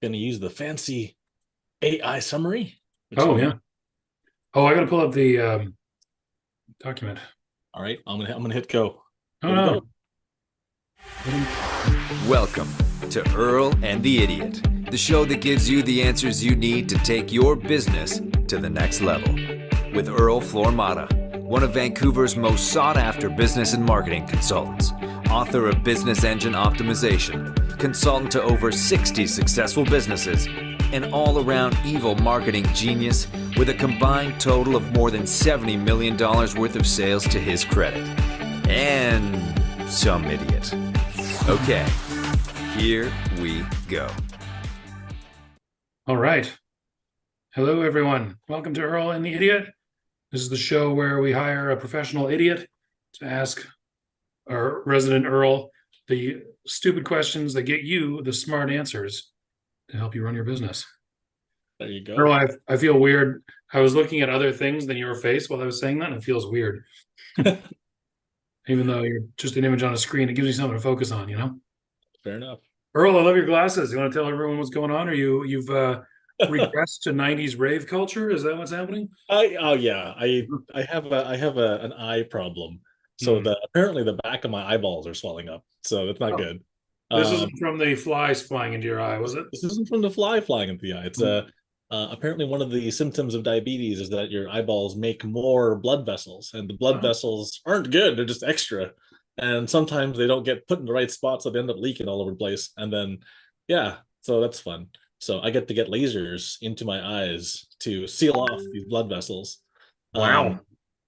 Going to use the fancy AI summary. Which Oh, you yeah. know. Oh, I gotta pull up the document. All right, I'm gonna hit go. Oh Here we go. no. Let him- Welcome to Earl and the Idiot, the show that gives you the answers you need to take your business to the next level. With Earl Flormata, one of Vancouver's most sought-after business and marketing consultants, author of Business Engine Optimization, consultant to over 60 successful businesses, an all-around evil marketing genius with a combined total of more than $70 million worth of sales to his credit. And some idiot. Okay, here we go. All right. Hello, everyone. Welcome to Earl and the Idiot. This is the show where we hire a professional idiot to ask our resident Earl the stupid questions that get you the smart answers to help you run your business. There you Earl, go. I feel weird. I was looking at other things than your face while I was saying that, and it feels weird. Even though you're just an image on a screen, it gives you something to focus on, you know? Fair enough. Earl, I love your glasses. You want to tell everyone what's going on? Or you've regressed to 90s rave culture? Is that what's happening? I have an eye problem. So Hmm. the apparently the back of my eyeballs are swelling up. So it's not Oh, good. this Um, isn't from the flies flying into your eye, was it? this isn't from the fly flying into the eye. It's Hmm. apparently one of the symptoms of diabetes is that your eyeballs make more blood vessels, and the blood Oh, vessels aren't good. They're just extra, and sometimes they don't get put in the right spots, so they end up leaking all over the place. And then, yeah, so that's fun. So I get to get lasers into my eyes to seal off these blood vessels. Um, wow.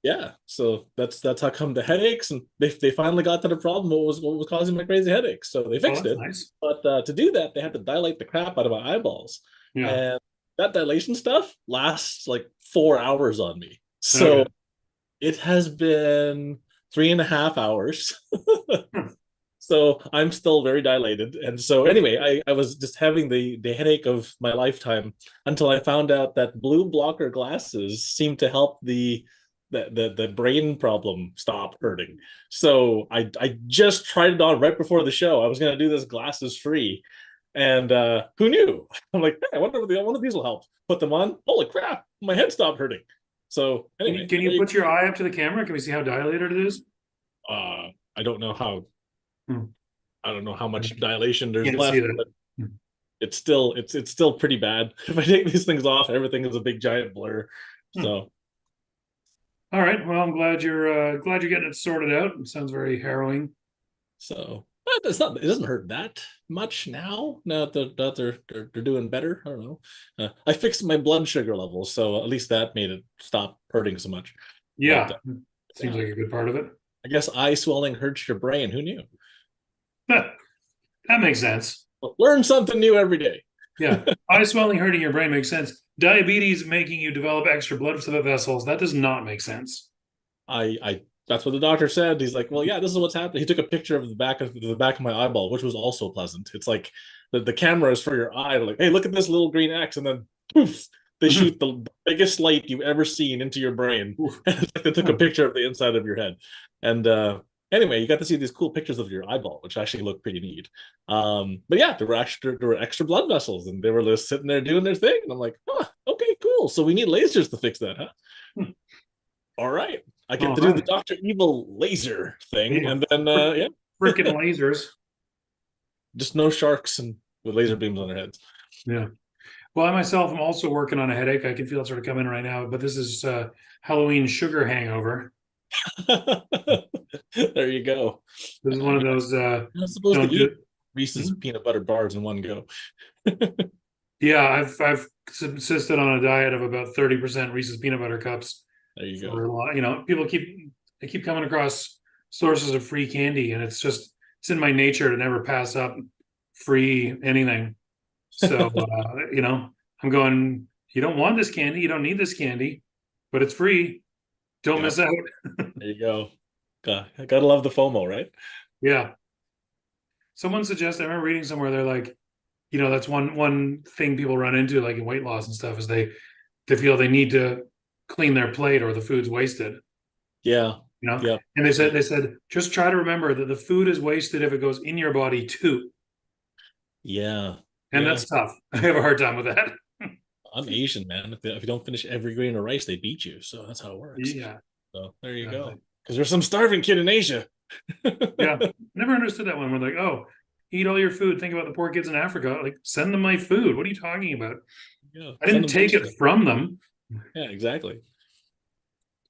yeah, so that's how come the headaches, and they finally got to the problem. What was causing my crazy headaches? So they Oh, fixed that's it. nice. But to do that, they had to dilate the crap out of my eyeballs, Yeah. and that dilation stuff lasts like 4 hours on me. So Okay. it has been 3.5 hours. Hmm. So I'm still very dilated. And so anyway, I was just having the headache of my lifetime until I found out that blue blocker glasses seem to help the brain problem stop hurting. So I just tried it on right before the show. I was gonna do this glasses free. And who knew? I'm like, hey, I wonder if one of these will help. Put them on. Holy crap, my head stopped hurting. So Can you, anyway, can you put your eye up to the camera? Can we see how dilated it is? I don't know how Hmm. I don't know how I much dilation there's can't see left, that. but Hmm. it's still pretty bad. If I take these things off, everything is a big giant blur. Hmm. So All right. Well, I'm glad you're getting it sorted out. It sounds very harrowing. so but it doesn't hurt that much now. Now that they're doing better. I don't know. I fixed my blood sugar levels, so at least that made it stop hurting so much. But Yeah. Seems yeah, like a good part of it. I guess eye swelling hurts your brain. Who knew? That makes sense. Well, learn something new every day. Yeah. Eye swelling hurting your brain makes sense. Diabetes making you develop extra blood vessels. That does not make sense. I that's what the doctor said. He's like, well, yeah, this is what's happening. He took a picture of the back of my eyeball, which was also pleasant. It's like the camera is for your eye. They're like, hey, look at this little green X, and then poof, they shoot the biggest light you've ever seen into your brain. Oof. It's like they took a picture of the inside of your head. And anyway, you got to see these cool pictures of your eyeball, which actually look pretty neat. But yeah, there were extra blood vessels, and they were just sitting there doing their thing. And I'm like, huh, okay, cool. So we need lasers to fix that, huh? All right. I get All to do the right. Dr. Evil laser thing, Yeah. and then yeah, Freaking lasers. just no sharks and with laser beams on their heads. Yeah. Well, I myself am also working on a headache. I can feel it sort of coming right now, but this is Halloween sugar hangover. There you go. This is one of You're those not supposed to don't do eat Reese's peanut butter bars in one go. yeah, I've subsisted on a diet of about 30% Reese's peanut butter cups There you for go. a lot. You know, people keep coming across sources of free candy, and it's in my nature to never pass up free anything. So I'm going, you don't want this candy, you don't need this candy, but it's free. Don't Yep. miss out. There you go. I gotta love the FOMO, right? Yeah. Someone suggested, I remember reading somewhere they're like, that's one thing people run into like in weight loss and stuff is they feel they need to clean their plate or the food's wasted, Yeah. you know. Yep. And they said just try to remember that the food is wasted if it goes in your body too. Yeah. And Yeah. that's tough. I have a hard time with that. I'm Asian, man. If you don't finish every grain of rice, they beat you. So that's how it works. Yeah. So there you Exactly. go. Because there's some starving kid in Asia. Yeah. Never understood that one. We're like, oh, eat all your food. Think about the poor kids in Africa. Like, send them my food. What are you talking about? Yeah. I didn't take it from them. Yeah, exactly.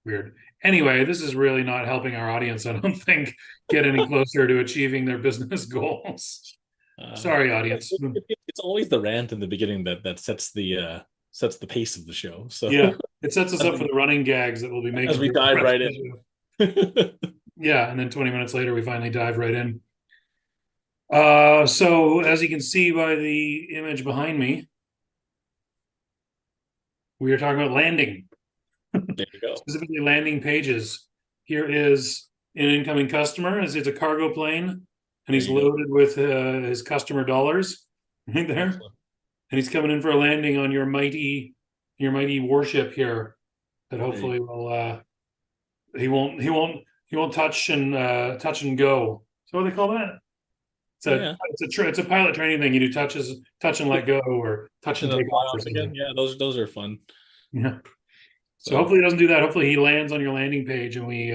Weird. Anyway, this is really not helping our audience, I don't think, get any closer to achieving their business goals. Sorry, audience. It's always the rant in the beginning that sets the pace of the show. So Yeah, it sets us up for the running gags that we'll be making as we dive right in. Yeah, and then 20 minutes later, we finally dive right in. So as you can see by the image behind me, we are talking about landing. There you go. Specifically landing pages. Here is an incoming customer, as it's a cargo plane, and he's loaded with his customer dollars right there. Excellent. And he's coming in for a landing on your mighty warship here that hopefully will he won't touch and go. So what do they call that? It's a pilot training thing. You do touch and let go, or touch and take off or something. Again. Yeah, those are fun. Yeah. So hopefully he doesn't do that. Hopefully he lands on your landing page and we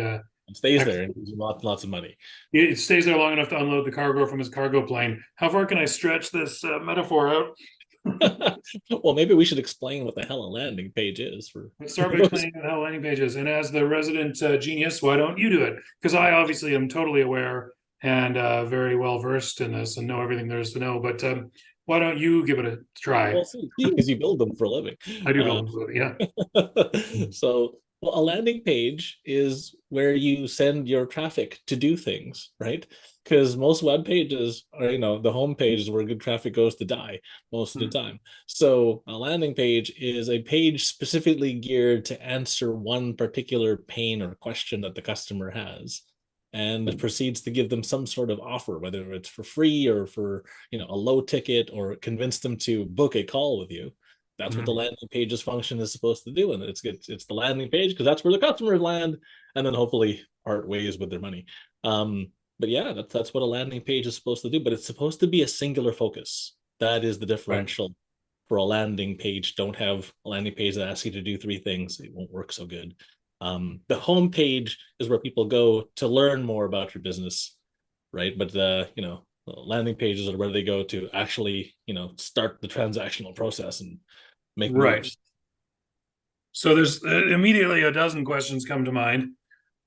stays there and gives you lots of money. It stays there long enough to unload the cargo from his cargo plane. How far can I stretch this metaphor out? Well, maybe we should explain what the hell a landing page is. Let's start by explaining what the hell a landing page is. And as the resident genius, why don't you do it? Because I obviously am totally aware and very well versed in this and know everything there is to know. But why don't you give it a try? Well, see, because you build them for a living. I do build them for a living, yeah. So, well, a landing page is where you send your traffic to do things, right? Because most web pages are, the home page is where good traffic goes to die most of the time. So a landing page is a page specifically geared to answer one particular pain or question that the customer has, and proceeds to give them some sort of offer, whether it's for free or for a low ticket, or convince them to book a call with you. That's what the landing page's function is supposed to do. And it's good. It's the landing page because that's where the customers land, and then hopefully part ways with their money. But yeah, that's what a landing page is supposed to do. But it's supposed to be a singular focus. That is the differential for a landing page. Don't have a landing page that asks you to do 3 things. It won't work so good. The home page is where people go to learn more about your business, right? But landing pages are where they go to actually, start the transactional process and make moves. So there's immediately a dozen questions come to mind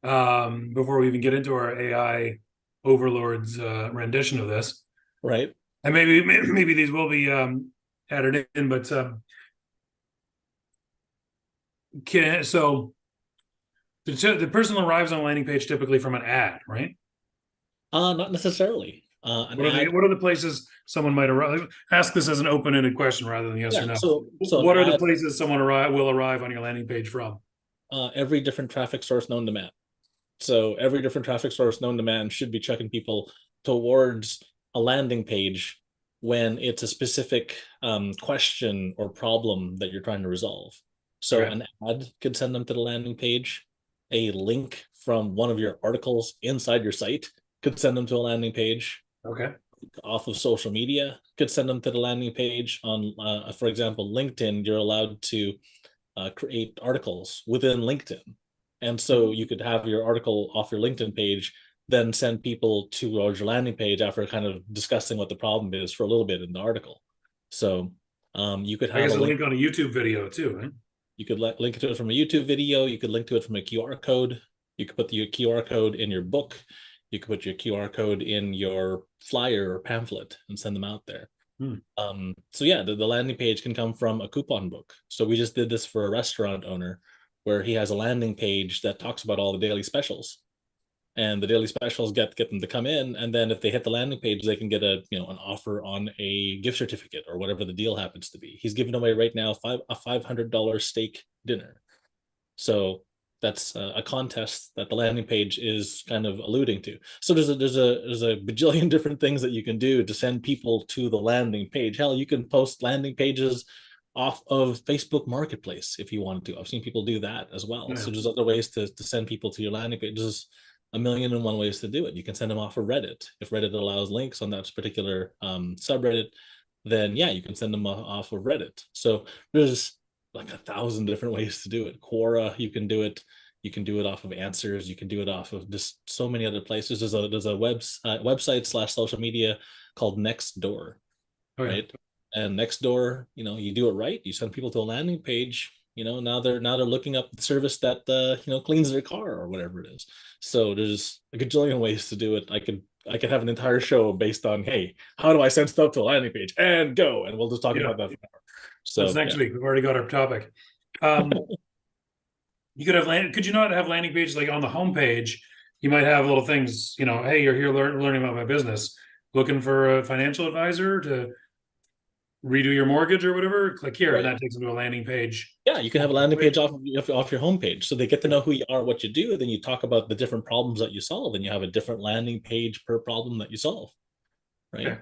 before we even get into our AI overlord's rendition of this. Right. And maybe these will be added in, but the person arrives on a landing page typically from an ad, right? Not necessarily. What are the places someone might arrive? Ask this as an open-ended question rather than yes or no. So what are the places someone will arrive on your landing page from? Every different traffic source known to man. So every different traffic source known to man should be checking people towards a landing page when it's a specific question or problem that you're trying to resolve. So an ad could send them to the landing page. A link from one of your articles inside your site could send them to a landing page. Okay. Off of social media could send them to the landing page. On, for example, LinkedIn, you're allowed to create articles within LinkedIn. And so you could have your article off your LinkedIn page, then send people towards your landing page after kind of discussing what the problem is for a little bit in the article. So you could have a link on a YouTube video too, right? You could link to it from a YouTube video. You could link to it from a QR code. You could put the QR code in your book. You could put your QR code in your flyer or pamphlet and send them out there. So yeah, the landing page can come from a coupon book. So we just did this for a restaurant owner where he has a landing page that talks about all the daily specials. And the daily specials get them to come in, and then if they hit the landing page, they can get an offer on a gift certificate or whatever the deal happens to be. He's giving away right now a $500 steak dinner. So that's a contest that the landing page is kind of alluding to. So there's a bajillion different things that you can do to send people to the landing page. Hell, you can post landing pages off of Facebook Marketplace if you wanted to. I've seen people do that as well. Yeah. So there's other ways to send people to your landing page. There's 1,000,001 ways to do it. You can send them off of Reddit if Reddit allows links on that particular subreddit. then yeah, you can send them off of Reddit. So there's like 1,000 different ways to do it. Quora, you can do it. You can do it off of Answers. You can do it off of just so many other places. There's a website slash social media called Nextdoor, Oh, yeah. right? And Nextdoor, you do it right. You send people to a landing page. Now they're looking up the service that cleans their car or whatever it is. So there's a gajillion ways to do it. I could have an entire show based on, hey, how do I send stuff to a landing page and go, and we'll just talk about that for an hour. So that's next week. We've already got our topic. You could have could you not have landing pages like on the homepage? You might have little things, hey, you're here learning about my business, looking for a financial advisor to redo your mortgage or whatever. Click here, and that takes them to a landing page. Yeah, you can have a landing page off your homepage, so they get to know who you are, what you do. Then you talk about the different problems that you solve, and you have a different landing page per problem that you solve. Right? Okay.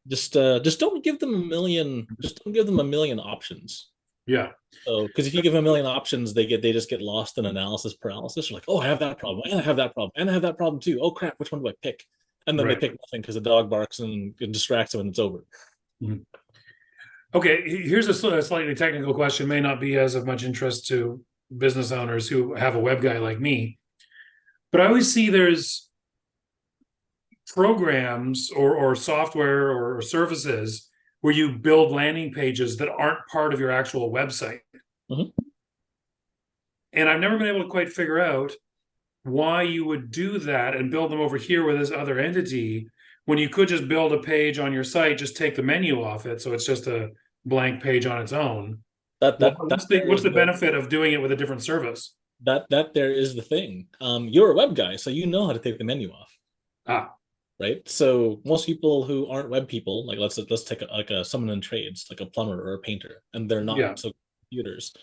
Just don't give them a million. Just don't give them a million options. Yeah. So, because if you give them a million options, they just get lost in analysis paralysis. You're like, oh, I have that problem, and I have that problem, and I have that problem too. Oh crap, which one do I pick? And then they pick nothing because the dog barks and it distracts them, and it's over. Mm-hmm. Okay, here's a slightly technical question. May not be as of much interest to business owners who have a web guy like me, but I always see there's programs or software or services where you build landing pages that aren't part of your actual website. Mm-hmm. And I've never been able to quite figure out why you would do that and build them over here with this other entity when you could just build a page on your site, just take the menu off it, so it's just a blank page on its own. What's the benefit of doing it with a different service? That there is the thing. You're a web guy, so you know how to take the menu off. Right. So most people who aren't web people, like let's take someone in trades, like a plumber or a painter, and they're not so computers,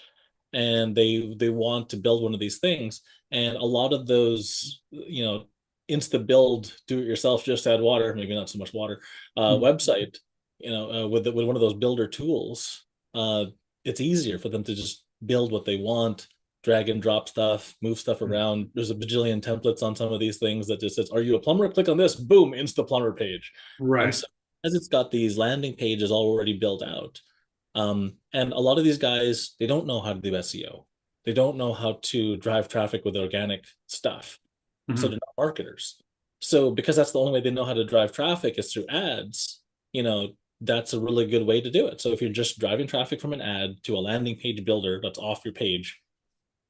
and they want to build one of these things, and a lot of those, insta build, do it yourself, just add water, maybe not so much water, website, with one of those builder tools, it's easier for them to just build what they want, drag and drop stuff, move stuff around. There's a bajillion templates on some of these things that just says, are you a plumber? Click on this, boom, Insta plumber page. Right. And so, as it's got these landing pages already built out. And a lot of these guys, they don't know how to do SEO. They don't know how to drive traffic with organic stuff. Mm-hmm. So they're not marketers. So because that's the only way they know how to drive traffic is through ads, that's a really good way to do it. So if you're just driving traffic from an ad to a landing page builder that's off your page,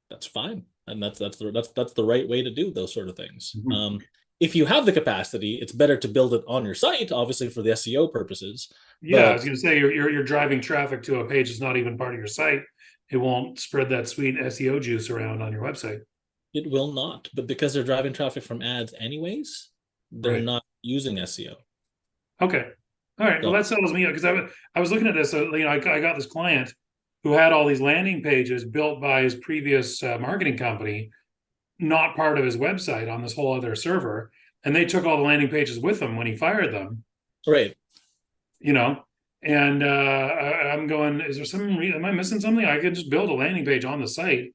that's fine. And that's the right way to do those sort of things. Mm-hmm. If you have the capacity, it's better to build it on your site, obviously for the SEO purposes. Yeah, I was going to say you're driving traffic to a page that's not even part of your site. It won't spread that sweet SEO juice around on your website. It will not, but because they're driving traffic from ads anyways, they're not using SEO. Okay, all right. So, well, that settles me out, because I was looking at this. I got this client who had all these landing pages built by his previous marketing company, not part of his website, on this whole other server, and they took all the landing pages with them when he fired them. Right. And I'm going, is there some reason, am I missing something? I could just build a landing page on the site.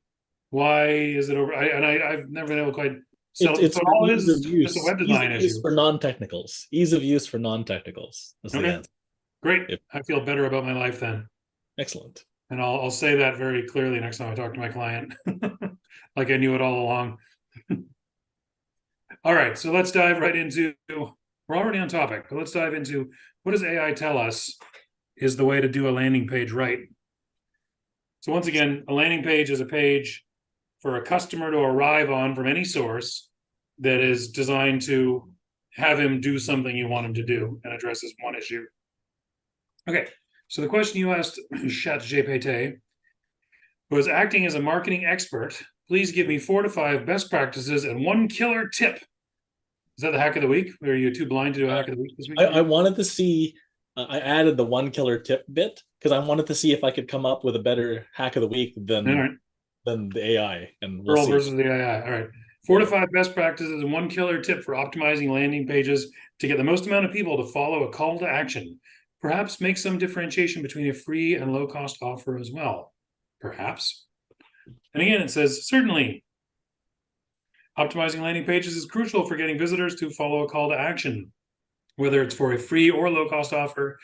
Why is it over? I've never been able to quite. So it's all it is just a web design issue for non-technicals. Ease of use for non-technicals. That's the answer. Great. Yep. I feel better about my life then. Excellent. And I'll say that very clearly next time I talk to my client, like I knew it all along. All right, so let's dive right into. We're already on topic, but let's dive into, what does AI tell us is the way to do a landing page right? So once again, a landing page is a page for a customer to arrive on from any source that is designed to have him do something you want him to do and addresses one issue. Okay, so the question you asked ChatGPT was, acting as a marketing expert, please give me 4 to 5 best practices and 1 killer tip. Is that the hack of the week? Or are you too blind to do a hack of the week this week? I wanted to see, I added the 1 killer tip bit because I wanted to see if I could come up with a better hack of the week than the AI. And Earl versus the AI. All right. 4 to 5 best practices and 1 killer tip for optimizing landing pages to get the most amount of people to follow a call to action. Perhaps make some differentiation between a free and low-cost offer as well. Perhaps. And again, it says, certainly, optimizing landing pages is crucial for getting visitors to follow a call to action. Whether it's for a free or low-cost offer,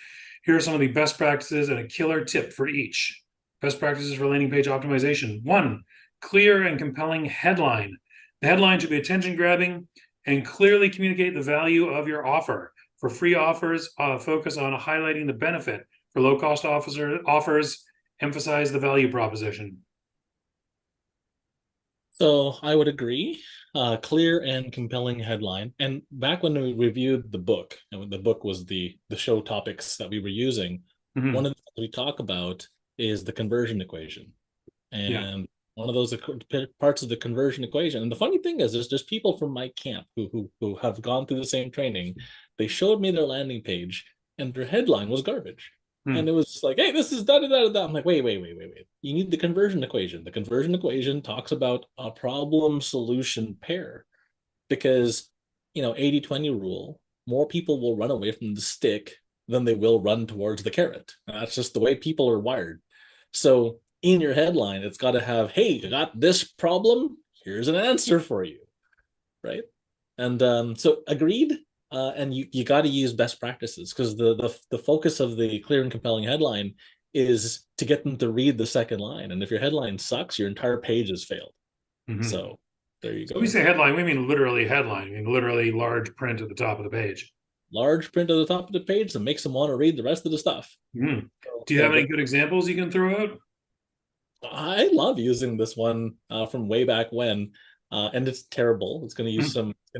Here are some of the best practices and a killer tip for each. Best practices for landing page optimization. 1, clear and compelling headline. The headline should be attention grabbing and clearly communicate the value of your offer. For free offers, focus on highlighting the benefit. For low-cost offers, emphasize the value proposition. So I would agree. Clear and compelling headline. And back when we reviewed the book, and when the book was the show topics that we were using, one of the things we talk about is the conversion equation. And one of those parts of the conversion equation. And the funny thing is, there's people from my camp who have gone through the same training. They showed me their landing page, and their headline was garbage. And it was like, hey, this is da da da da. I'm like, wait. You need the conversion equation. The conversion equation talks about a problem solution pair, because 80-20 rule. More people will run away from the stick than they will run towards the carrot. That's just the way people are wired. So in your headline, it's got to have, hey, you got this problem, here's an answer for you, right? And so agreed. And you got to use best practices, because the focus of the clear and compelling headline is to get them to read the second line. And if your headline sucks, your entire page has failed. So there you go. When we say headline, we mean literally headline. I mean literally large print at the top of the page. Large print at the top of the page that makes them want to read the rest of the stuff. Do you have any good examples you can throw out? I love using this one from way back when, and it's terrible. It's going to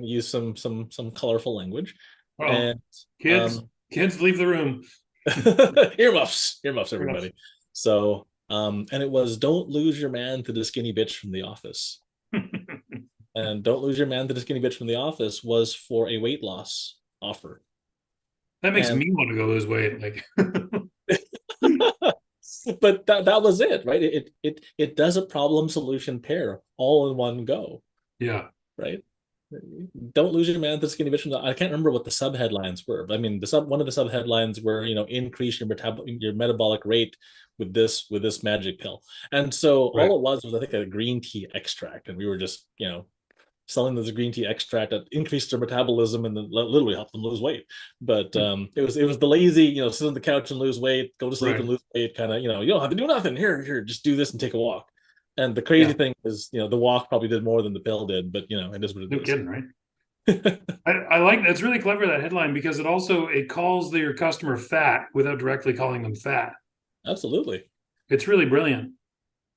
use some colorful language. Oh, and kids, leave the room. Earmuffs, everybody. So, and it was, don't lose your man to the skinny bitch from the office. And don't lose your man to the skinny bitch from the office was for a weight loss offer. That makes me want to go lose weight. Like, but that was it, right? It does a problem solution pair all in one go. Yeah. Right. Don't lose your man to the skinny bitch. I can't remember what the sub headlines were, but I mean, one of the sub headlines were, increase your metabolic rate with this magic pill. And so all it was I think a green tea extract, and we were just selling this green tea extract that increased their metabolism and then literally helped them lose weight. But it was the lazy, sit on the couch and lose weight, go to sleep and lose weight kind of, you don't have to do nothing. Here, just do this and take a walk. And the crazy thing is, the walk probably did more than the pill did, but it is what it is. No kidding, right? I like that. It's really clever, that headline, because it calls your customer fat without directly calling them fat. Absolutely. It's really brilliant.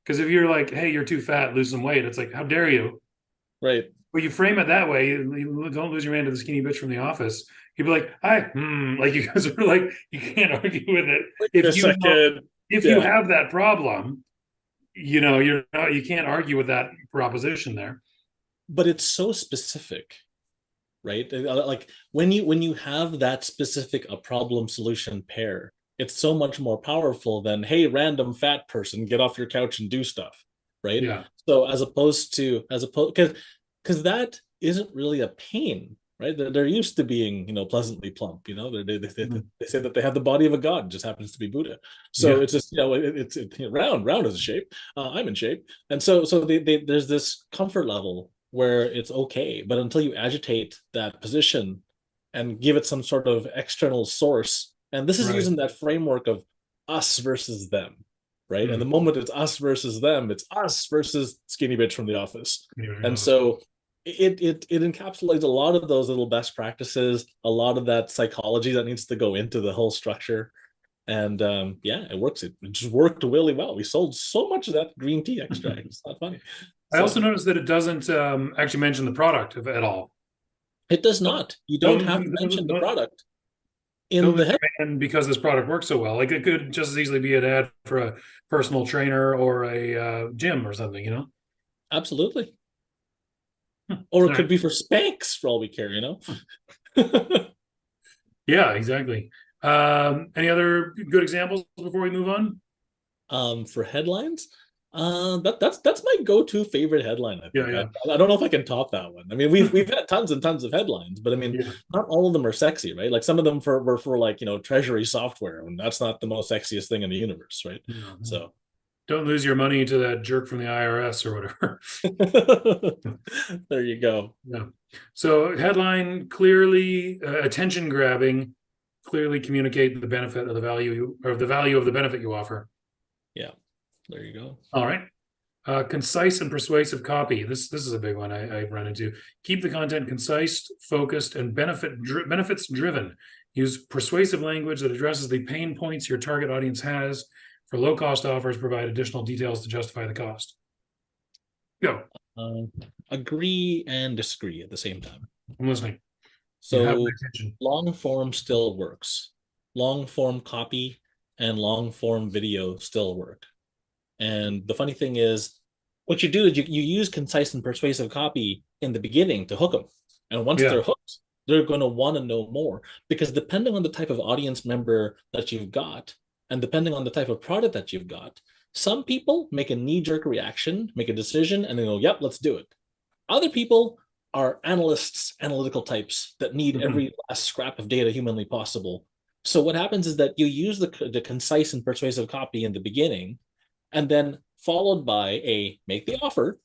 Because if you're like, hey, you're too fat, lose some weight, it's like, how dare you? Right. Well, you frame it that way, you don't lose your man to the skinny bitch from the office. You'd be like, hi, like you guys are like, you can't argue with it. If you have that problem, you can't argue with that proposition there. But it's so specific, right? Like when you have that specific a problem solution pair, it's so much more powerful than, hey, random fat person, get off your couch and do stuff, right? Yeah. So as opposed because that isn't really a pain, right? They're used to being, pleasantly plump. They say that they have the body of a god, it just happens to be Buddha. So it's just, it's round as a shape. I'm in shape, and so there's this comfort level where it's okay, but until you agitate that position and give it some sort of external source, and this is using that framework of us versus them. Right. And the moment it's us versus them, it's us versus skinny bitch from the office. And so it encapsulates a lot of those little best practices, a lot of that psychology that needs to go into the whole structure. And it works. It just worked really well. We sold so much of that green tea extract. It's not funny. I also noticed that it doesn't actually mention the product at all. It does not. You don't have to mention the product. And because this product works so well, like it could just as easily be an ad for a personal trainer or a gym or something, Absolutely. Or it could be for Spanx for all we care, Yeah, exactly. Any other good examples before we move on? For headlines, that's my go-to favorite headline. I think. I don't know if I can top that one. I mean, we've had tons and tons of headlines, but I mean, not all of them are sexy, right? Like some of them were for like treasury software, and that's not the most sexiest thing in the universe, right? Mm-hmm. So don't lose your money to that jerk from the IRS or whatever. There you go. Yeah. So headline, clearly attention grabbing, clearly communicate the benefit of the value or the value of the benefit you offer. Yeah, there you go. All right. Concise and persuasive copy. This is a big one I run into. Keep the content concise, focused, and benefits driven. Use persuasive language that addresses the pain points your target audience has. For low cost offers, provide additional details to justify the cost. Go. Agree and disagree at the same time. I'm listening. So long form still works. Long form copy and long form video still work. And the funny thing is, what you do is you use concise and persuasive copy in the beginning to hook them. And once they're hooked, they're going to want to know more, because depending on the type of audience member that you've got, and depending on the type of product that you've got, some people make a knee-jerk reaction, make a decision, and they go, yep, let's do it. Other people are analysts, analytical types that need every last scrap of data humanly possible. So what happens is that you use the concise and persuasive copy in the beginning, and then followed by a make the offer,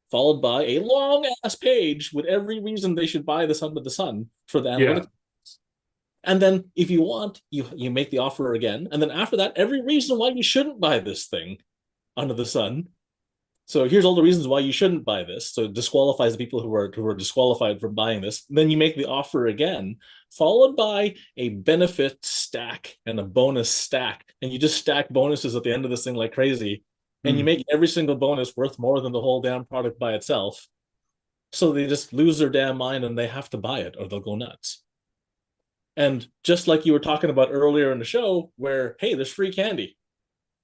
followed by a long ass page with every reason they should buy this under the sun for the analytics. And then if you want, you make the offer again. And then after that, every reason why you shouldn't buy this thing under the sun. So here's all the reasons why you shouldn't buy this. So it disqualifies the people who are disqualified from buying this. Then you make the offer again, followed by a benefit stack and a bonus stack. And you just stack bonuses at the end of this thing like crazy. And you make every single bonus worth more than the whole damn product by itself. So they just lose their damn mind and they have to buy it or they'll go nuts. And just like you were talking about earlier in the show, where, hey, there's free candy.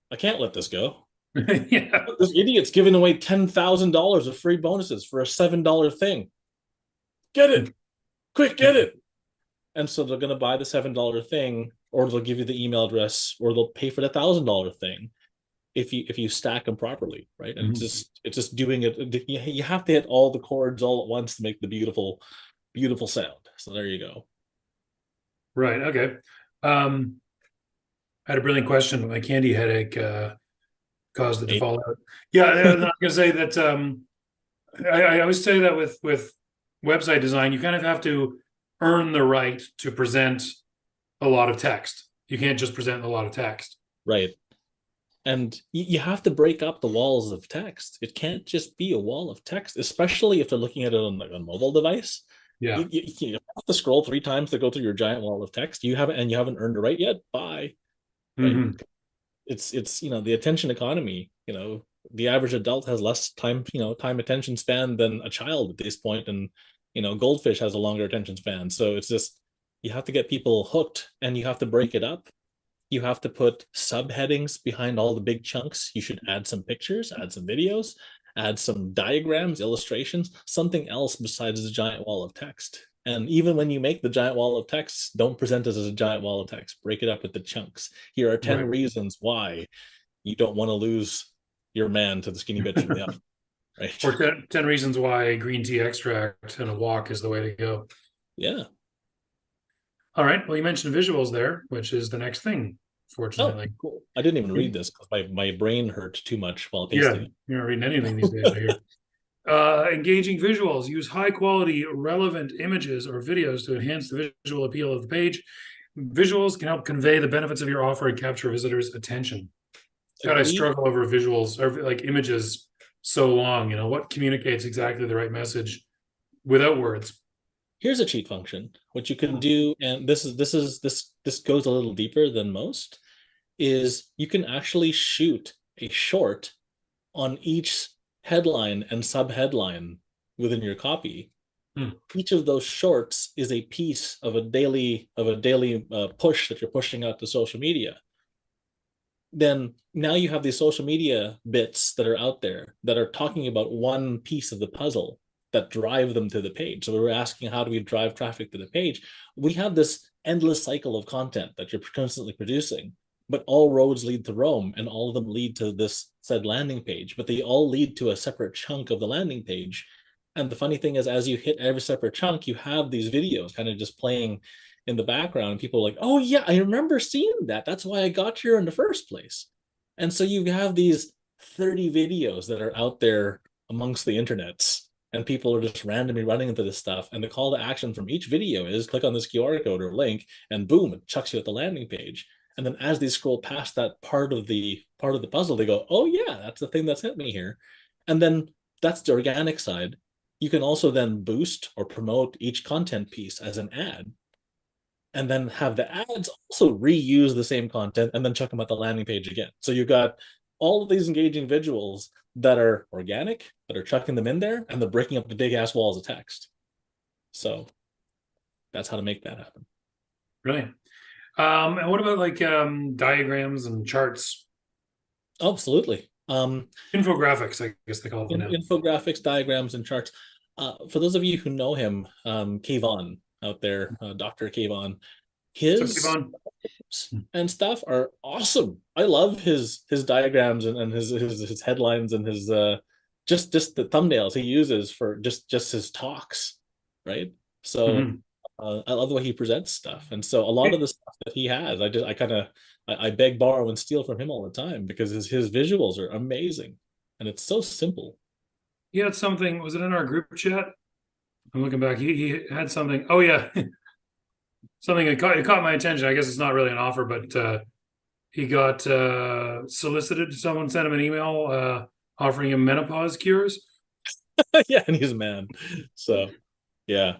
I can't let this go. This idiot's giving away $10,000 of free bonuses for a $7 thing. Get it. Quick, get it. And so they're going to buy the $7 thing, or they'll give you the email address, or they'll pay for the $1,000 thing if you stack them properly, right? And it's just doing it. You have to hit all the chords all at once to make the beautiful sound. So there you go. Right. Okay. I had a brilliant question, but my candy headache caused it to fall out. Yeah, I'm going to say that I always say that with website design, you kind of have to earn the right to present a lot of text. You can't just present a lot of text. Right. And you have to break up the walls of text. It can't just be a wall of text, especially if they're looking at it on a mobile device. Yeah, you have to scroll 3 times to go through your giant wall of text. You haven't earned the right yet. Bye. Right? It's the attention economy. The average adult has less time attention span than a child at this point, and goldfish has a longer attention span. So it's just, you have to get people hooked, and you have to break it up. You have to put subheadings behind all the big chunks. You should add some pictures, add some videos, add some diagrams, illustrations, something else besides the giant wall of text. And even when you make the giant wall of text, don't present it as a giant wall of text. Break it up into chunks. Here are 10 reasons why you don't want to lose your man to the skinny bitch from the oven. Right? Or 10 reasons why green tea extract and a walk is the way to go. Yeah. All right. Well, you mentioned visuals there, which is the next thing, fortunately. Oh, cool. I didn't even read this because my brain hurt too much while pasting. You're not reading anything these days, I hear. Engaging visuals. Use high quality, relevant images or videos to enhance the visual appeal of the page. Visuals can help convey the benefits of your offer and capture visitors' attention. God, I struggle over visuals or like images so long. What communicates exactly the right message without words? Here's a cheat function. What you can do, and this goes a little deeper than most, is you can actually shoot a short on each headline and subheadline within your copy. Each of those shorts is a piece of a daily push that you're pushing out to social media. Then now you have these social media bits that are out there that are talking about one piece of the puzzle that drive them to the page. So we were asking, how do we drive traffic to the page? We have this endless cycle of content that you're constantly producing, but all roads lead to Rome, and all of them lead to this said landing page, but they all lead to a separate chunk of the landing page. And the funny thing is, as you hit every separate chunk, you have these videos kind of just playing in the background, and people are like, oh yeah, I remember seeing that. That's why I got here in the first place. And so you have these 30 videos that are out there amongst the internets, and people are just randomly running into this stuff. And the call to action from each video is click on this QR code or link, and boom, it chucks you at the landing page. And then as they scroll past that part of the puzzle, they go, oh yeah, that's the thing that's hit me here. And then that's the organic side. You can also then boost or promote each content piece as an ad, and then have the ads also reuse the same content and then chuck them at the landing page again. So you've got all of these engaging visuals that are organic, that are chucking them in there, and they're breaking up the big ass walls of text. So that's how to make that happen. Really? And what about like diagrams and charts? Absolutely. Infographics, I guess they call them now. Infographics, diagrams, and charts. For those of you who know him, Kayvon out there, Dr. Kayvon, his and stuff are awesome. I love his diagrams and his headlines and his just the thumbnails he uses for just his talks, right? So I love the way he presents stuff, and so a lot of the stuff that he has, I beg, borrow, and steal from him all the time because his visuals are amazing, and it's so simple. He had something. Was it in our group chat? I'm looking back. He had something. Oh yeah, something it caught my attention. I guess it's not really an offer, but he got solicited. Someone sent him an email offering him menopause cures. Yeah, and he's a man. So yeah,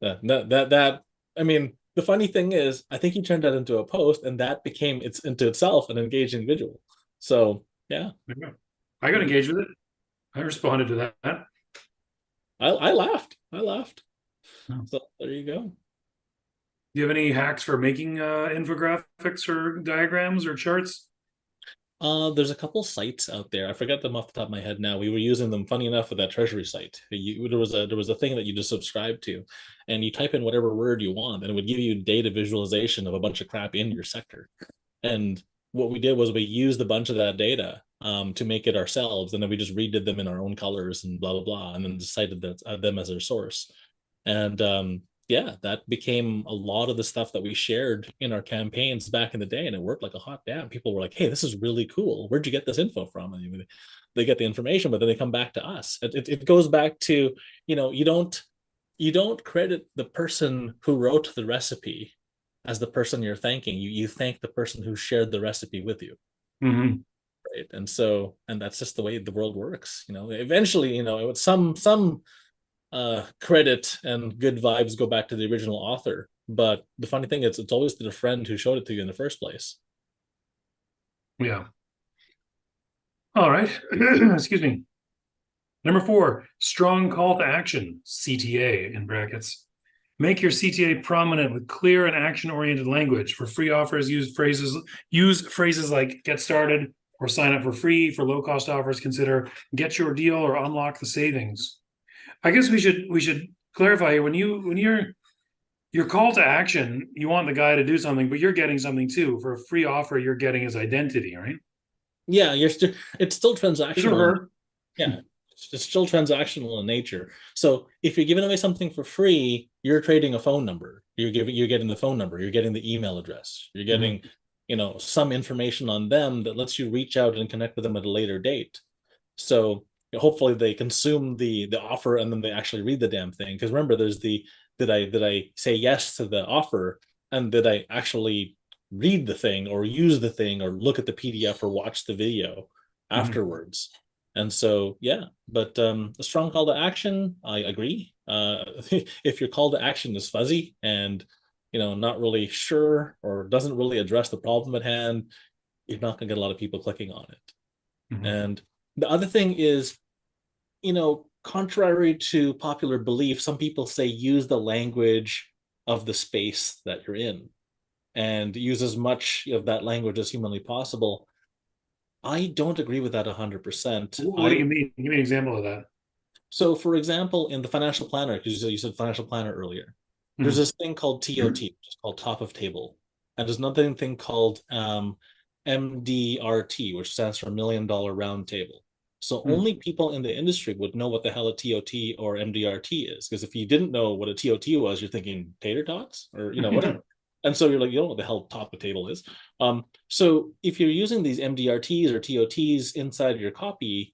that I mean, the funny thing is, I think he turned that into a post, and that became into itself an engaging visual. So yeah, I got engaged with it. I responded to that. I laughed. Oh. So there you go. Do you have any hacks for making infographics or diagrams or charts? There's a couple sites out there. I forget them off the top of my head now. We were using them, funny enough, with that treasury site. There was a thing that you just subscribe to, and you type in whatever word you want, and it would give you data visualization of a bunch of crap in your sector. And what we did was we used a bunch of that data to make it ourselves, and then we just redid them in our own colors and blah blah blah, and then decided that them as our source. And yeah, that became a lot of the stuff that we shared in our campaigns back in the day, and it worked like a hot damn. People were like, hey, this is really cool. Where'd you get this info from? And they get the information, but then they come back to us. It goes back to, you don't credit the person who wrote the recipe as the person you're thanking. You thank the person who shared the recipe with you. Mm-hmm. Right. And that's just the way the world works. Eventually, some credit and good vibes go back to the original author, but the funny thing is, it's always to the friend who showed it to you in the first place. Yeah. All right. Excuse me. Number 4, strong call to action, CTA in brackets. Make your CTA prominent with clear and action-oriented language. For free offers, use phrases like get started or sign up for free. For low-cost offers, consider get your deal or unlock the savings. I guess we should clarify here, when your call to action, you want the guy to do something, but you're getting something too. For a free offer, you're getting his identity, right? Yeah, it's still transactional. Yeah, it's still transactional in nature. So if you're giving away something for free, you're trading a phone number. You're getting the phone number. You're getting the email address. You're getting, some information on them that lets you reach out and connect with them at a later date. So hopefully they consume the offer and then they actually read the damn thing. Because remember, there's did I say yes to the offer, and did I actually read the thing or use the thing or look at the PDF or watch the video afterwards. And so yeah, but a strong call to action, I agree. If your call to action is fuzzy and not really sure or doesn't really address the problem at hand, you're not going to get a lot of people clicking on it. And the other thing is, contrary to popular belief, some people say use the language of the space that you're in and use as much of that language as humanly possible. I don't agree with that 100%. What do you mean? Give me an example of that. So, for example, in the financial planner, because you said financial planner earlier, there's this thing called TOT, which is called top of table. And there's another thing called MDRT, which stands for $1 Million Round Table. So only people in the industry would know what the hell a TOT or MDRT is. Because if you didn't know what a TOT was, you're thinking tater tots or, whatever. And so you're like, you don't know what the hell top of table is. So if you're using these MDRTs or TOTs inside your copy,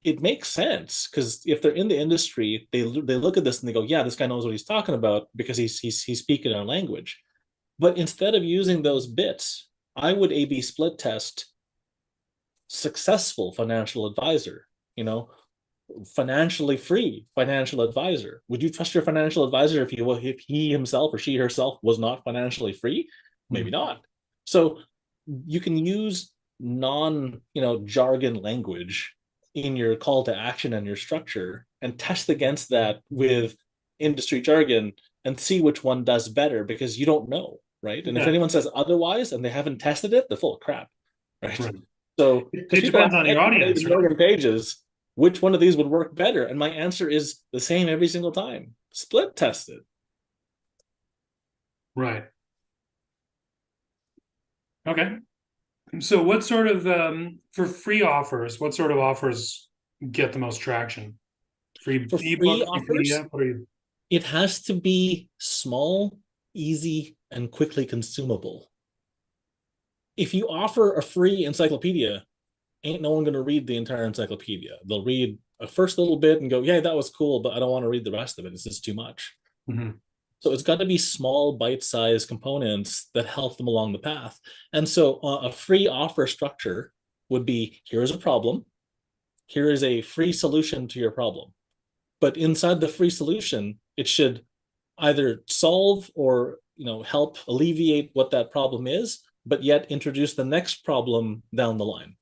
it makes sense because if they're in the industry, they look at this and they go, yeah, this guy knows what he's talking about because he's speaking our language. But instead of using those bits, I would A/B split test successful financial advisor, you know, financially free financial advisor. Would you trust your financial advisor if he himself or she herself was not financially free? Maybe not. So you can use non, jargon language in your call to action and your structure and test against that with industry jargon and see which one does better because you don't know, right? And if Yeah. anyone says otherwise and they haven't tested it, they're full of crap, right? Right. So It depends on your audience, right? million pages, which one of these would work better? And my answer is the same every single time. Split test it. Right. Okay. So what sort of for free offers, what sort of offers get the most traction? Free For free ebook, free offers, PDF, what are you? it has to be small, easy, and quickly consumable. If you offer a free encyclopedia, ain't no one going to read the entire encyclopedia. They'll read a first little bit and go, yeah, that was cool, but I don't want to read the rest of it. It's just too much. Mhm. So it's got to be small, bite-sized components that help them along the path. And so a free offer structure would be, here is a problem. Here is a free solution to your problem. But inside the free solution, it should either solve or help alleviate what that problem is, but yet introduce the next problem down the line.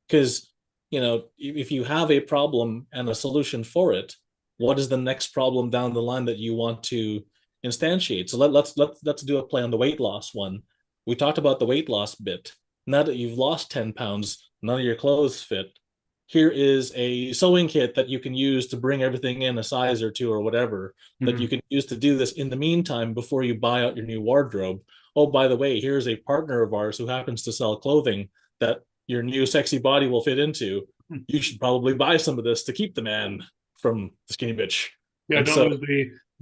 Because if you have a problem and a solution for it, what is the next problem down the line that you want to instantiate? So let's do a play on the weight loss one. We talked about the weight loss bit. Now that you've lost 10 pounds, none of your clothes fit. Here is a sewing kit that you can use to bring everything in a size or two or whatever that you can use to do this in the meantime before you buy out your new wardrobe. Oh, by the way, here's a partner of ours who happens to sell clothing that your new sexy body will fit into. You should probably buy some of this to keep the man from the skinny bitch. Yeah, And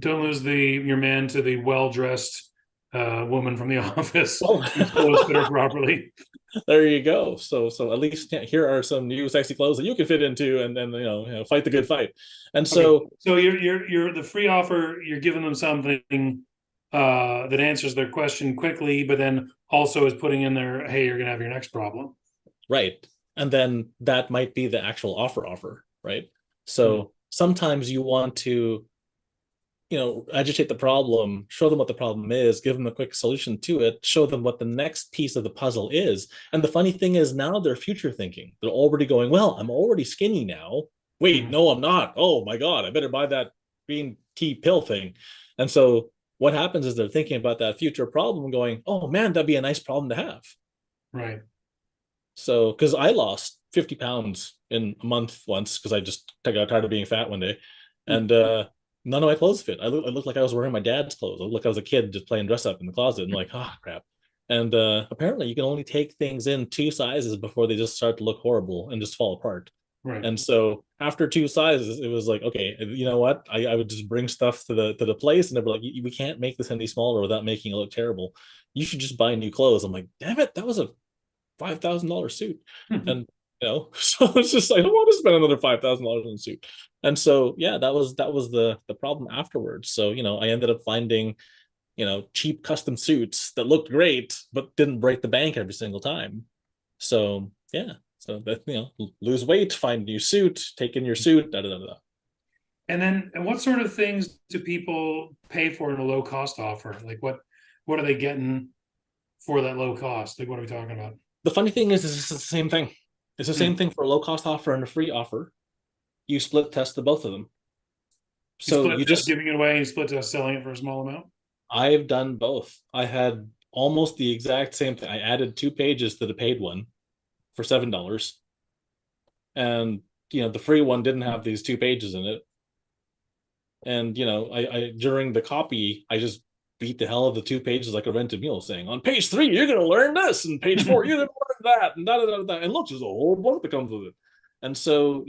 don't lose your man to the well-dressed woman from the office. well, Clothes fit her properly. there you go. So at least here are some new sexy clothes that you can fit into, and then fight the good fight. And so, Okay. So you're the free offer. You're giving them something that answers their question quickly, but then also is putting in there, hey, you're gonna have your next problem. right, and then that might be the actual offer, right? So sometimes you want to agitate the problem, show them what the problem is, give them a quick solution to it, show them what the next piece of the puzzle is. And the funny thing is now they're future thinking. They're already going, well, I'm already skinny now. Wait, no, I'm not. Oh my God, I better buy that green tea pill thing. And so what happens is they're thinking about that future problem going, oh man, that'd be a nice problem to have. Right. So, because I lost 50 pounds in a month once because I just got tired of being fat one day. And none of my clothes fit. I looked like I was wearing my dad's clothes. I looked like I was a kid just playing dress up in the closet and like, crap. And apparently you can only take things in 2 sizes before they just start to look horrible and just fall apart. Right. And so after 2 sizes, it was like, okay, you know what? I would just bring stuff to the place and they'd be like, we can't make this any smaller without making it look terrible. You should just buy new clothes. I'm like, damn it, that was a $5,000 suit. And so it's just, I don't want to spend another $5,000 on a suit. And so yeah, that was the problem afterwards. So I ended up finding cheap custom suits that looked great but didn't break the bank every single time. So yeah, so that lose weight, find a new suit, take in your suit, da da da da. And what sort of things do people pay for in a low cost offer? Like what are they getting for that low cost? Like what are we talking about? The funny thing is it's the same thing. It's the same thing for a low cost offer and a free offer. You split test the both of them. So you just giving it away and split test selling it for a small amount. I've done both. I had almost the exact same thing. I added 2 pages to the paid one for $7. And the free one didn't have these 2 pages in it. And I during the copy, I just beat the hell of the 2 pages like a rented mule, saying, on page 3, you're gonna learn this, and page 4, you're gonna learn that, and da da da da. And look, there's a whole book that comes with it. And so,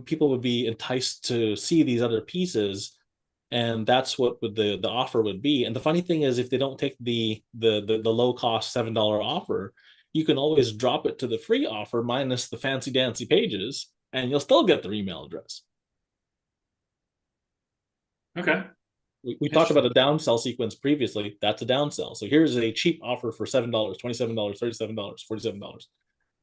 people would be enticed to see these other pieces, and that's what the offer would be. And the funny thing is, if they don't take the low cost $7 offer, you can always drop it to the free offer minus the fancy dancy pages and you'll still get their email address. Okay. We talked about a downsell sequence previously. That's a downsell. So here's a cheap offer for $7, $27, $37, $47.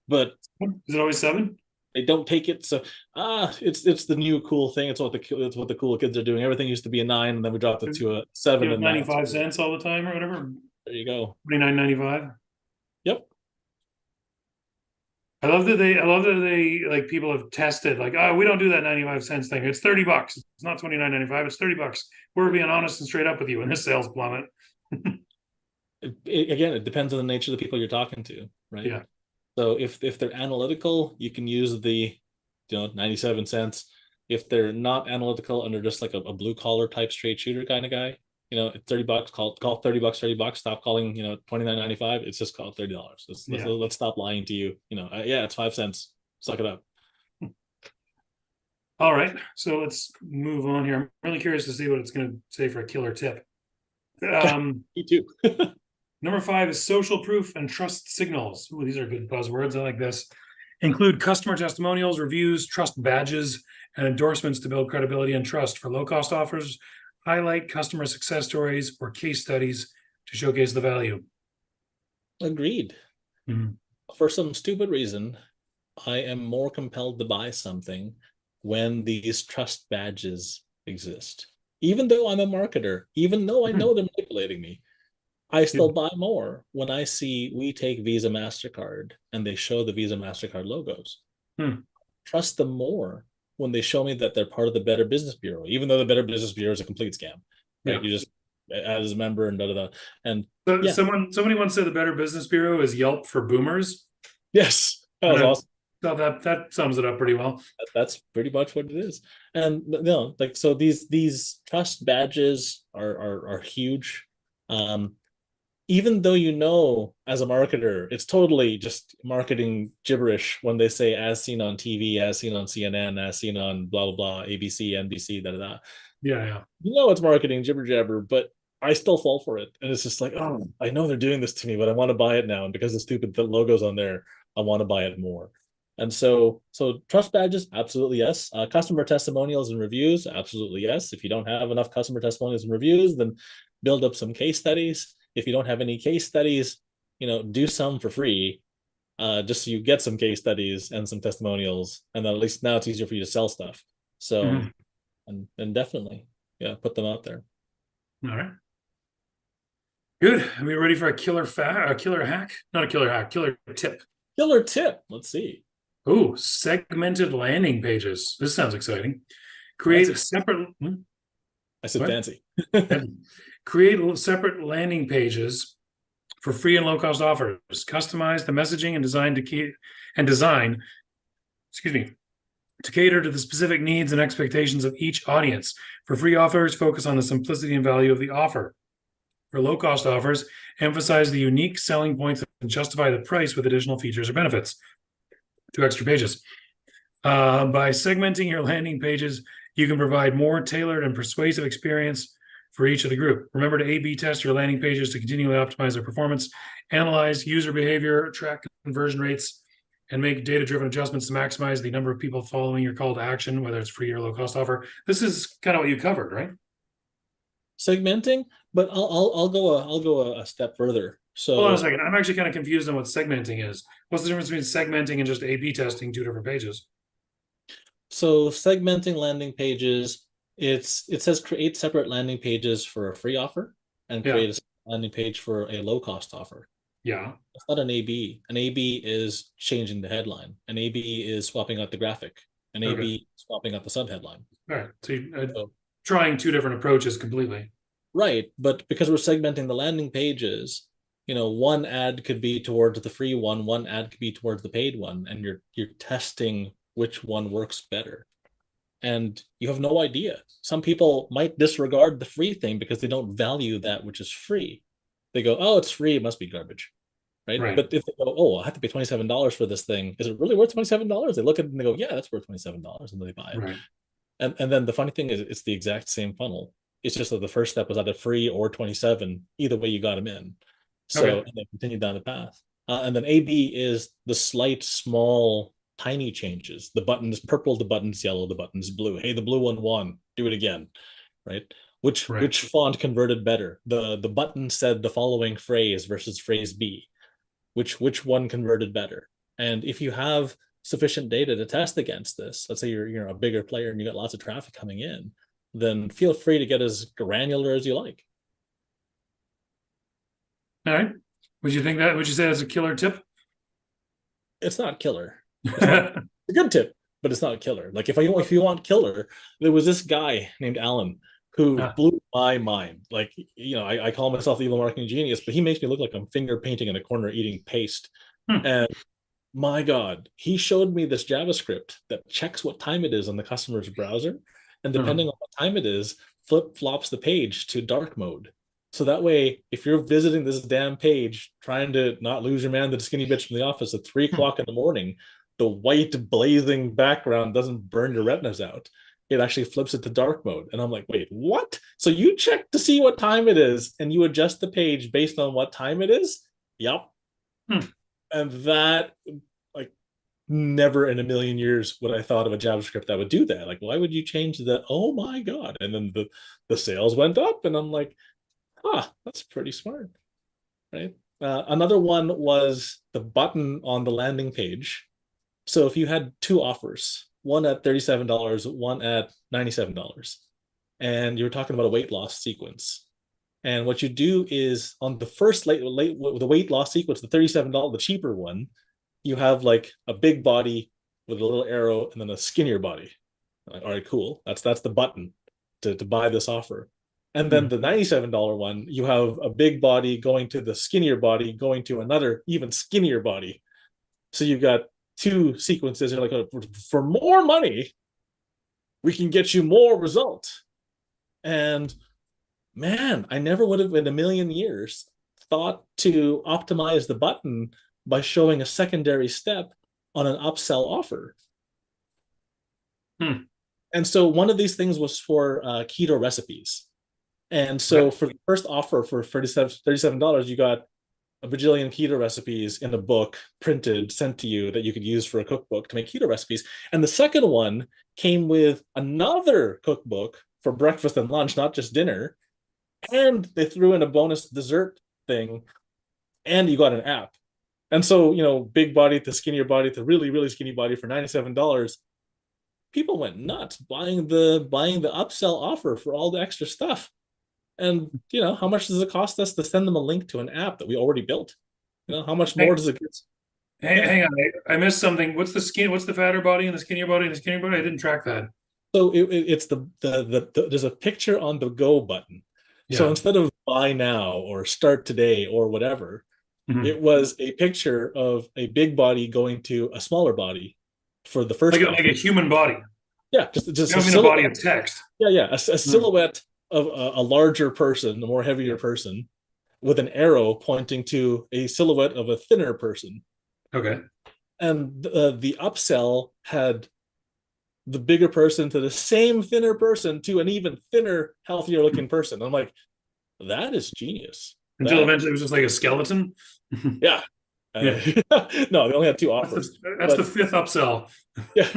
But is it always 7? They don't take it. So it's the new cool thing. It's what the cool kids are doing. Everything used to be a 9, and then we dropped it to a 7. And 95 cents all the time or whatever. There you go. $29.95. Yep. I love that they like people have tested like, oh, we don't do that 95 cents thing. It's $30. It's not $29.95. It's $30. We're being honest and straight up with you in this sales plummet. Again, it depends on the nature of the people you're talking to, right? Yeah. So if they're analytical, you can use the 97 cents. If they're not analytical and they're just like a blue collar type straight shooter kind of guy, it's $30. Call $30, $30. Stop calling $29.95. It's just called $30. Let's stop lying to you. Yeah, it's 5 cents. Suck it up. All right, so let's move on here. I'm really curious to see what it's going to say for a killer tip. Me too. Number 5 is social proof and trust signals. Ooh, these are good buzzwords. I like this. Include customer testimonials, reviews, trust badges, and endorsements to build credibility and trust for low-cost offers. Highlight customer success stories or case studies to showcase the value. Agreed. Mm-hmm. For some stupid reason, I am more compelled to buy something when these trust badges exist. Even though I'm a marketer, even though I know they're manipulating me, I still buy more when I see we take Visa, MasterCard, and they show the Visa, MasterCard logos. Trust them more when they show me that they're part of the Better Business Bureau, even though the Better Business Bureau is a complete scam. Right? Yeah. You just add as a member and da-da-da. And somebody once said the Better Business Bureau is Yelp for boomers. Yes, that was awesome. So that sums it up pretty well. That's pretty much what it is. And so these trust badges are huge. Even though as a marketer, it's totally just marketing gibberish when they say as seen on TV, as seen on CNN, as seen on blah, blah, blah, ABC, NBC, da-da-da. Yeah. It's marketing jibber jabber, but I still fall for it. And it's just like, oh, I know they're doing this to me, but I want to buy it now. And because the stupid logo's on there, I want to buy it more. And so trust badges, absolutely yes. Customer testimonials and reviews, absolutely yes. If you don't have enough customer testimonials and reviews, then build up some case studies. If you don't have any case studies, do some for free, just so you get some case studies and some testimonials, and then at least now it's easier for you to sell stuff. So, and definitely, put them out there. All right. Good. Are we ready for a killer hack? Not a killer hack, killer tip. Killer tip. Let's see. Oh, segmented landing pages. This sounds exciting. Create a separate. I said fancy. Create separate landing pages for free and low-cost offers. Customize the messaging and design to cater to the specific needs and expectations of each audience. For free offers, focus on the simplicity and value of the offer. For low-cost offers, emphasize the unique selling points and justify the price with additional features or benefits. 2 extra pages. By segmenting your landing pages, you can provide more tailored and persuasive experience for each of the group. Remember to A/B test your landing pages to continually optimize their performance, analyze user behavior, track conversion rates, and make data-driven adjustments to maximize the number of people following your call to action, whether it's free or low-cost offer. This is kind of what you covered, right? Segmenting, but I'll go a step further. So hold on a second. I'm actually kind of confused on what segmenting is. What's the difference between segmenting and just A/B testing 2 different pages? So segmenting landing pages, it says create separate landing pages for a free offer and create a landing page for a low-cost offer. Yeah. It's not an A/B. An A/B is changing the headline. An A/B is swapping out the graphic. An A/B is swapping out the subheadline. All right. So trying 2 different approaches completely. Right. But because we're segmenting the landing pages, one ad could be towards the free one ad could be towards the paid one, and you're testing which one works better. And you have no idea. Some people might disregard the free thing because they don't value that which is free. They go, oh, it's free, it must be garbage. Right? But if they go, oh, I have to pay $27 for this thing, is it really worth $27? They look at it and they go, yeah, that's worth $27, and then they buy it. Right. And then the funny thing is it's the exact same funnel. It's just that the first step was either free or 27. Either way, you got them in. So and they continue down the path. And then A/B is the slight, small, tiny changes. The button is purple, the button's yellow, the button's blue. Hey, the blue one won. Do it again, right? Which font converted better? The button said the following phrase versus phrase B. Which one converted better? And if you have sufficient data to test against this, let's say you're a bigger player and you got lots of traffic coming in, then feel free to get as granular as you like. All right. Would you say that's a killer tip? It's not killer. It's not a good tip, but it's not a killer. Like if you want killer, there was this guy named Alan who blew my mind. Like, I call myself the evil marketing genius, but he makes me look like I'm finger painting in a corner eating paste. And my God, he showed me this JavaScript that checks what time it is on the customer's browser. And depending on what time it is, flip-flops the page to dark mode. So that way, if you're visiting this damn page, trying to not lose your man, the skinny bitch from the office at 3 o'clock in the morning, the white blazing background doesn't burn your retinas out. It actually flips it to dark mode. And I'm like, wait, what? So you check to see what time it is and you adjust the page based on what time it is? Yep. And that, like, never in a million years would I thought of a JavaScript that would do that. Like, why would you change that? Oh my God. And then the sales went up and I'm like, that's pretty smart, right? Another one was the button on the landing page. So if you had two offers, one at $37, one at $97, and you were talking about a weight loss sequence, and what you do is on the first the weight loss sequence, the $37, the cheaper one, you have like a big body with a little arrow and then a skinnier body. Like, all right, cool. That's the button to buy this offer. And then the $97 one, you have a big body going to the skinnier body, going to another even skinnier body. So you've got two sequences. You're like, for more money, we can get you more result. And man, I never would have in a million years thought to optimize the button by showing a secondary step on an upsell offer. And so one of these things was for keto recipes. And so for the first offer for $37, you got a bajillion keto recipes in a book printed, sent to you that you could use for a cookbook to make keto recipes. And the second one came with another cookbook for breakfast and lunch, not just dinner. And they threw in a bonus dessert thing, and you got an app. And so, big body to skinnier body to really, really skinny body for $97. People went nuts buying the upsell offer for all the extra stuff. And how much does it cost us to send them a link to an app that we already built? How much more does it get? Hang on, I missed something. What's the fatter body and the skinnier body and the skinnier body? I didn't track that. So it's the there's a picture on the go button. So instead of buy now or start today or whatever, it was a picture of a big body going to a smaller body for the first like a human body. Yeah, just a body of text. Yeah, a silhouette of a larger person, a more heavier person, with an arrow pointing to a silhouette of a thinner person. Okay. And the upsell had the bigger person to the same thinner person to an even thinner, healthier looking person. I'm like, that is genius. Until eventually it was just like a skeleton. Yeah. No, they only had two offers. That's the fifth upsell. Yeah.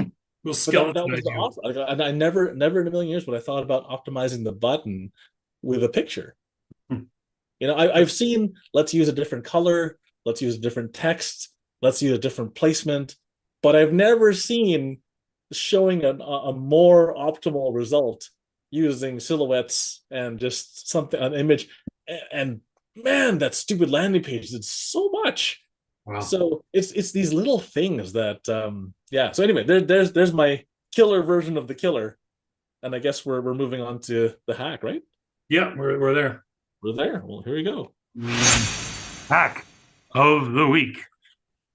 We'll skeleton that was the offer. And I never in a million years would I thought about optimizing the button with a picture. I've seen, let's use a different color, let's use a different text, let's use a different placement, but I've never seen showing a more optimal result using silhouettes and just an image. And man, that stupid landing page did so much. Wow. So it's these little things that so anyway, there's my killer version of the killer, and I guess we're moving on to the hack, right? Yeah, we're there. We're there. Well, here we go. Hack of the week.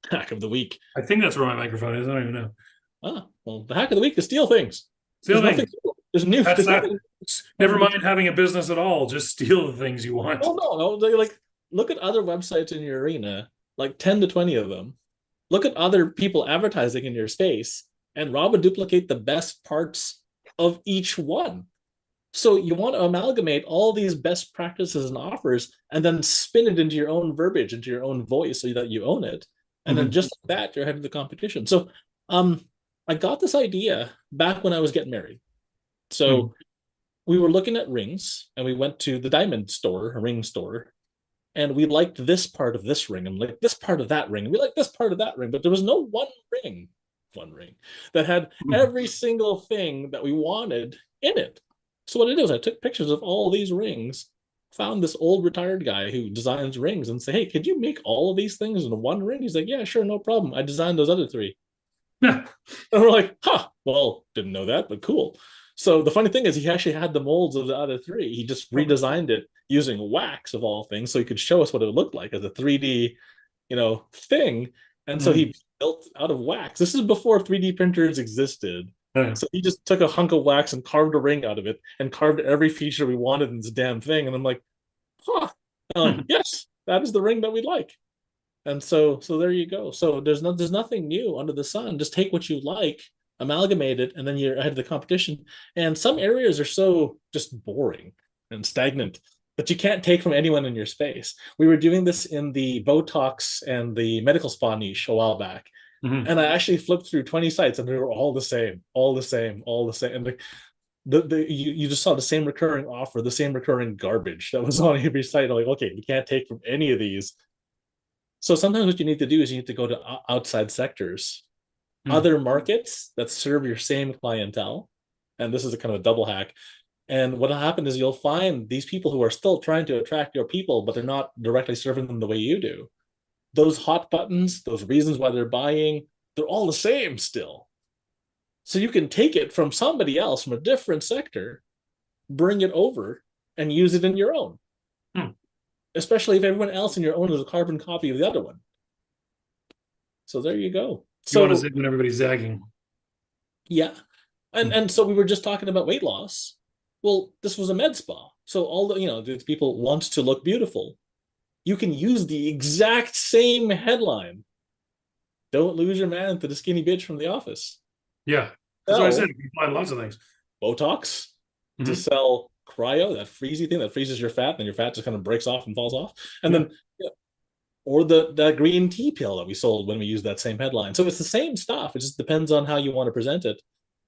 Hack of the week. I think that's where my microphone is. I don't even know. Well, the hack of the week is steal things. Steal things. There's new. Never mind having a business at all. Just steal the things you want. Oh no! Like, look at other websites in your arena. Like 10 to 20 of them. Look at other people advertising in your space and rob and duplicate the best parts of each one. So you want to amalgamate all these best practices and offers and then spin it into your own verbiage, into your own voice so that you own it. And then just like that, you're ahead of the competition. So I got this idea back when I was getting married. So we were looking at rings, and we went to the diamond store, a ring store, and we liked this part of this ring and like this part of that ring. We liked this part of that ring, but there was no one ring that had every single thing that we wanted in it. So what I did was I took pictures of all these rings, found this old retired guy who designs rings, and say, "Hey, could you make all of these things in one ring?" He's like, "Yeah, sure, no problem. I designed those other three." Yeah. And we're like, "Huh, well, didn't know that, but cool." So the funny thing is he actually had the molds of the other three. He just redesigned it using wax of all things so he could show us what it looked like as a 3D, thing. And so he built out of wax. This is before 3D printers existed. So he just took a hunk of wax and carved a ring out of it and carved every feature we wanted in this damn thing. And I'm like, huh. Yes, that is the ring that we like. And so there you go. So there's nothing new under the sun. Just take what you like, amalgamate it, and then you're ahead of the competition. And some areas are so just boring and stagnant that you can't take from anyone in your space. We were doing this in the Botox and the medical spa niche a while back. And I actually flipped through 20 sites, and they were all the same, all the same, all the same. And you just saw the same recurring offer, the same recurring garbage that was on every site. I'm like, okay, we can't take from any of these. So sometimes what you need to do is you need to go to outside sectors, other markets that serve your same clientele. And this is a kind of a double hack. And what'll happen is you'll find these people who are still trying to attract your people, but they're not directly serving them the way you do. Those hot buttons, those reasons why they're buying, they're all the same still. So you can take it from somebody else from a different sector, bring it over, and use it in your own. Especially if everyone else in your own is a carbon copy of the other one. So there you go. So what is it when everybody's zagging? Yeah. And so we were just talking about weight loss. Well, this was a med spa. So all these people want to look beautiful. You can use the exact same headline. Don't lose your man to the skinny bitch from the office. Yeah. That's what I said. You can find lots of things. Botox to sell cryo, that freezy thing that freezes your fat, and your fat just kind of breaks off and falls off. And then, or the green tea pill that we sold when we used that same headline. So it's the same stuff. It just depends on how you want to present it.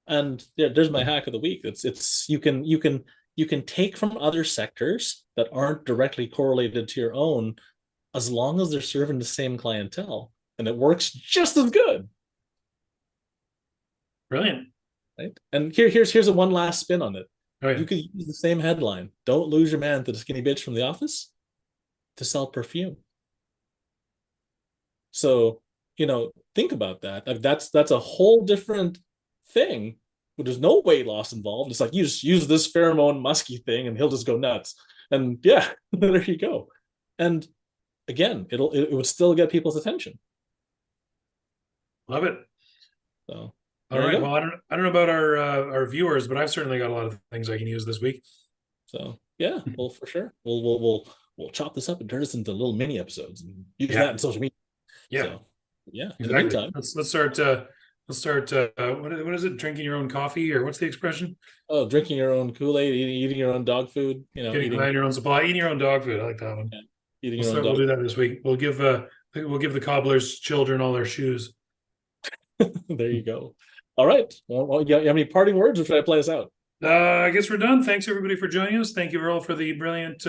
And there's my hack of the week. It's you can take from other sectors that aren't directly correlated to your own, as long as they're serving the same clientele, and it works just as good. Brilliant. Right? And here's a one last spin on it. Oh, yeah. You could use the same headline, "Don't lose your man to the skinny bitch from the office," to sell perfume. So, think about that. Like that's a whole different thing. But there's no weight loss involved. It's like you just use this pheromone musky thing and he'll just go nuts. And yeah, there you go. And again, it would still get people's attention. Love it. So all right. Well, I don't know about our viewers, but I've certainly got a lot of things I can use this week. So yeah, well, for sure. We'll chop this up and turn this into little mini episodes and use that in social media. Yeah. So, yeah. Exactly. In the meantime, let's start. Let's start. What is it? Drinking your own coffee, or what's the expression? Oh, drinking your own Kool-Aid, eating your own dog food. Getting by on your own supply, eating your own dog food. I like that one. Yeah. Eating your own dog. We'll do that this week. We'll give the cobbler's children all their shoes. There you go. All right. Well, you have any parting words, or should I play us out? I guess we're done. Thanks everybody for joining us. Thank you, Earl, for the brilliant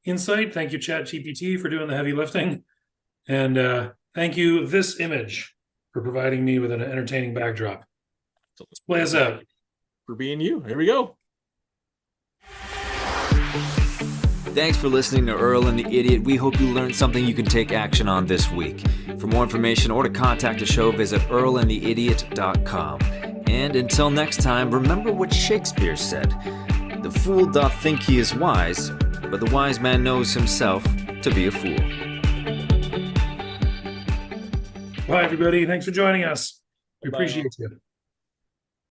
insight. Thank you, ChatGPT, for doing the heavy lifting, and thank you, This Image, for providing me with an entertaining backdrop. So let's play us out. For being you. Here we go. Thanks for listening to Earl and the Idiot. We hope you learned something you can take action on this week. For more information or to contact the show, visit earlandtheidiot.com. And until next time, remember what Shakespeare said. The fool doth think he is wise, but the wise man knows himself to be a fool. Bye, everybody. Thanks for joining us. We appreciate you.